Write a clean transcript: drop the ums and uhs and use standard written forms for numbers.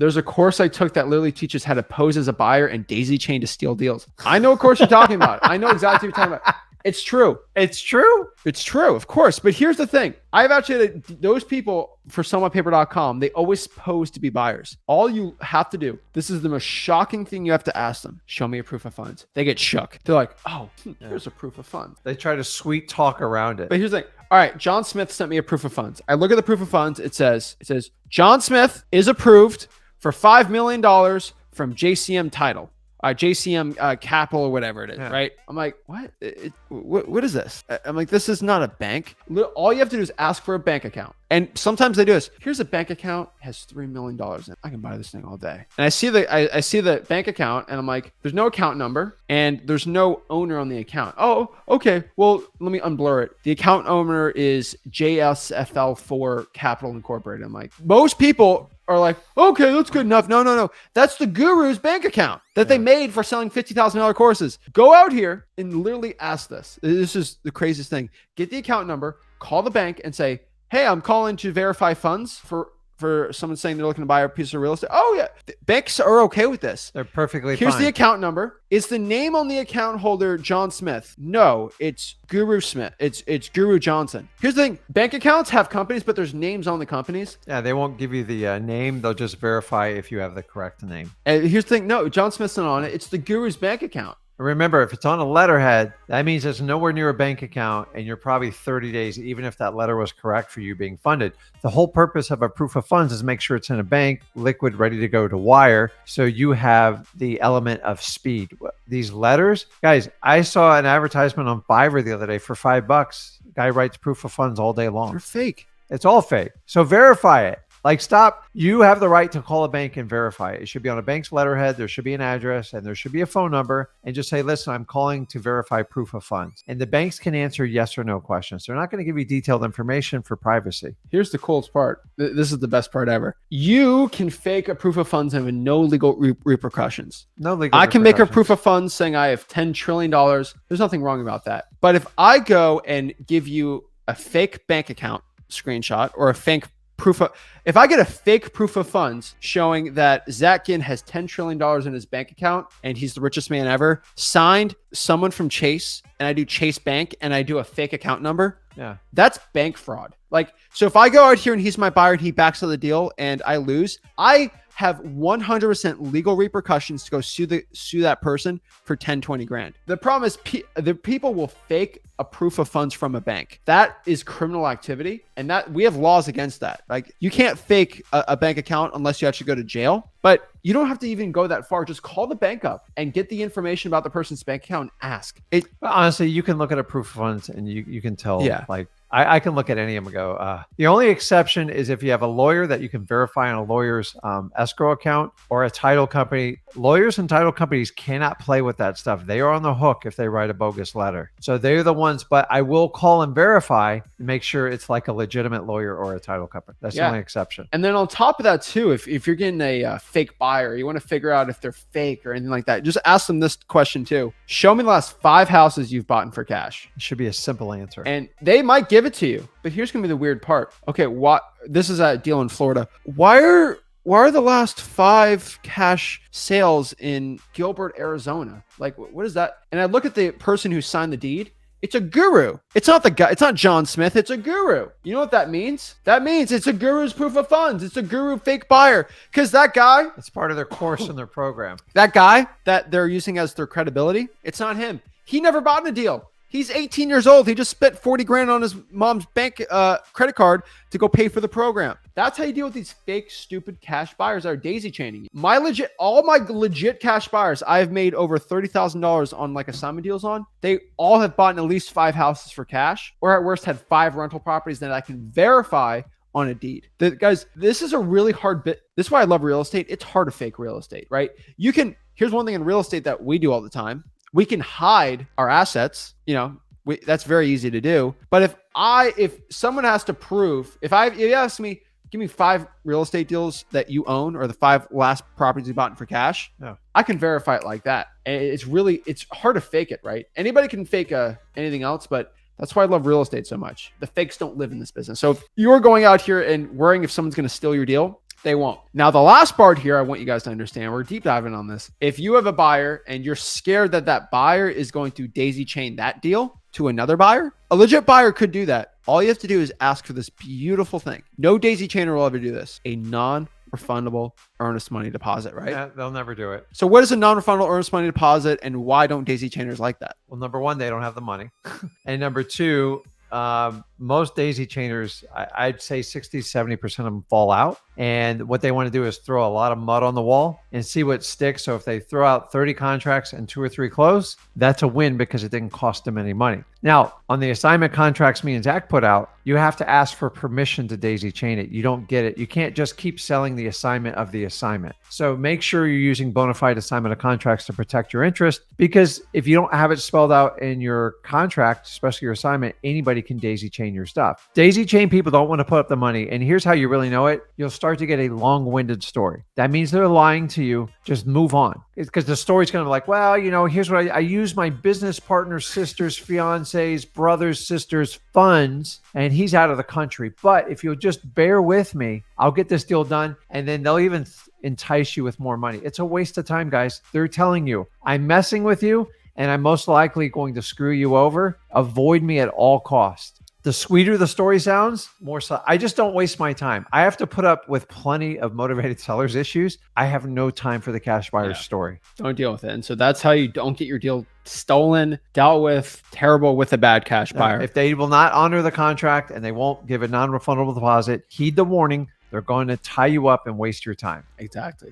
There's a course I took that literally teaches how to pose as a buyer and daisy chain to steal deals. I know what course you're talking about. I know exactly what you're talking about. It's true. It's true. It's true, of course. But here's the thing. I've actually, those people for sellmypaper.com, they always pose to be buyers. All you have to do, this is the most shocking thing you have to ask them. Show me a proof of funds. They get shook. They're like, oh, here's a proof of funds. They try to sweet talk around it. But here's the thing. All right, John Smith sent me a proof of funds. I look at the proof of funds. It says, John Smith is approved for $5 million from JCM Title. JCM Capital or whatever it is, right? I'm like, what? What is this? I'm like, this is not a bank. All you have to do is ask for a bank account. And sometimes they do this. Here's a bank account, has $3 million in it. I can buy this thing all day. And I see the bank account and I'm like, there's no account number and there's no owner on the account. Oh, okay. Well, let me unblur it. The account owner is JSFL4 Capital Incorporated. I'm like, most people are like, okay, that's good enough. No. That's the guru's bank account that they made for selling $50,000 courses. Go out here and literally ask this. This is the craziest thing. Get the account number, call the bank and say, hey, I'm calling to verify funds for someone saying they're looking to buy a piece of real estate. Oh yeah. Banks are okay with this. They're perfectly Here's fine. the account number. Is the name on the account holder John Smith? No, it's Guru Smith. It's Guru Johnson. Here's the thing. Bank accounts have companies, but there's names on the companies. Yeah, they won't give you the name. They'll just verify if you have the correct name. And here's the thing. No, John Smith's not on it. It's the Guru's bank account. Remember, if it's on a letterhead, that means it's nowhere near a bank account and you're probably 30 days, even if that letter was correct for you being funded. The whole purpose of a proof of funds is make sure it's in a bank, liquid, ready to go to wire. So you have the element of speed. These letters, guys, I saw an advertisement on Fiverr the other day for $5. Guy writes proof of funds all day long. They're fake. It's all fake. So verify it. Like, stop. You have the right to call a bank and verify it. It should be on a bank's letterhead. There should be an address and there should be a phone number, and just say, listen, I'm calling to verify proof of funds. And the banks can answer yes or no questions. They're not going to give you detailed information for privacy. Here's the coolest part. This is the best part ever. You can fake a proof of funds and with no legal repercussions. No legal I can make a repercussions. proof of funds saying I have $10 trillion. There's nothing wrong about that. But if I go and give you a fake bank account screenshot or a fake if I get a fake proof of funds showing that Zach Ginn has $10 trillion in his bank account and he's the richest man ever, signed someone from Chase, and I do Chase Bank and I do a fake account number, that's bank fraud. Like, so if I go out here and he's my buyer and he backs out the deal and I lose, I have 100% legal repercussions to go sue that person for 10, 20 grand. The problem is the people will fake a proof of funds from a bank. That is criminal activity. And that we have laws against that. Like, you can't fake a bank account unless you actually go to jail, but you don't have to even go that far. Just call the bank up and get the information about the person's bank account and ask. But honestly, you can look at a proof of funds and you can tell, like, I can look at any of them and go, the only exception is if you have a lawyer that you can verify on a lawyer's escrow account or a title company. Lawyers and title companies cannot play with that stuff. They are on the hook if they write a bogus letter. So they're the ones, but I will call and verify and make sure it's like a legitimate lawyer or a title company. That's the only exception. And then on top of that too, if you're getting a fake buyer, you want to figure out if they're fake or anything like that, just ask them this question too. Show me the last 5 houses you've bought for cash. It should be a simple answer. And they might give it to you, but here's going to be the weird part. Okay. This is a deal in Florida. Why are the last 5 cash sales in Gilbert, Arizona? Like, what is that? And I look at the person who signed the deed. It's a guru. It's not the guy. It's not John Smith. It's a guru. You know what that means? That means it's a guru's proof of funds. It's a guru fake buyer. Because that guy, it's part of their course and their program. That guy that they're using as their credibility, it's not him. He never bought a deal. He's 18 years old. He just spent 40 grand on his mom's bank credit card to go pay for the program. That's how you deal with these fake, stupid cash buyers that are daisy chaining you. All my legit cash buyers, I've made over $30,000 on like assignment deals on. They all have bought at least 5 houses for cash, or at worst had 5 rental properties that I can verify on a deed. Guys, this is a really hard bit. This is why I love real estate. It's hard to fake real estate, right? Here's one thing in real estate that we do all the time. We can hide our assets, that's very easy to do. But if someone has to prove, if you ask me, give me 5 real estate deals that you own or the 5 last properties you bought for cash, I can verify it like that. And it's hard to fake it, right? Anybody can fake anything else, but that's why I love real estate so much. The fakes don't live in this business. So if you're going out here and worrying if someone's going to steal your deal, They won't. Now, the last part here, I want you guys to understand, we're deep diving on this. If you have a buyer and you're scared that that buyer is going to daisy chain that deal to another buyer, a legit buyer could do that. All you have to do is ask for this beautiful thing. No daisy chainer will ever do this. A non-refundable earnest money deposit, right? Yeah, they'll never do it. So what is a non-refundable earnest money deposit, and why don't daisy chainers like that? Well, number one, they don't have the money. And number two, most daisy chainers, I'd say 60, 70% of them fall out. And what they want to do is throw a lot of mud on the wall and see what sticks. So if they throw out 30 contracts and 2 or 3 close, that's a win because it didn't cost them any money. Now, on the assignment contracts me and Zach put out, you have to ask for permission to daisy chain it. You don't get it. You can't just keep selling the assignment of the assignment. So make sure you're using bona fide assignment of contracts to protect your interest, because if you don't have it spelled out in your contract, especially your assignment, anybody can daisy chain your stuff. Daisy chain people don't want to put up the money. And here's how you really know it. You'll start to get a long-winded story. That means they're lying to you. Just move on. Because the story's kind of like, well, you know, here's what I use my business partner's sister's, fiance's, brother's, sister's funds, and he's out of the country. But if you'll just bear with me, I'll get this deal done. And then they'll even entice you with more money. It's a waste of time, guys. They're telling you, I'm messing with you, and I'm most likely going to screw you over. Avoid me at all costs. The sweeter the story sounds, more so. I just don't waste my time. I have to put up with plenty of motivated sellers issues. I have no time for the cash buyer's story. Don't deal with it. And so that's how you don't get your deal stolen, dealt with, terrible with a bad cash buyer. If they will not honor the contract and they won't give a non-refundable deposit, heed the warning. They're going to tie you up and waste your time. Exactly.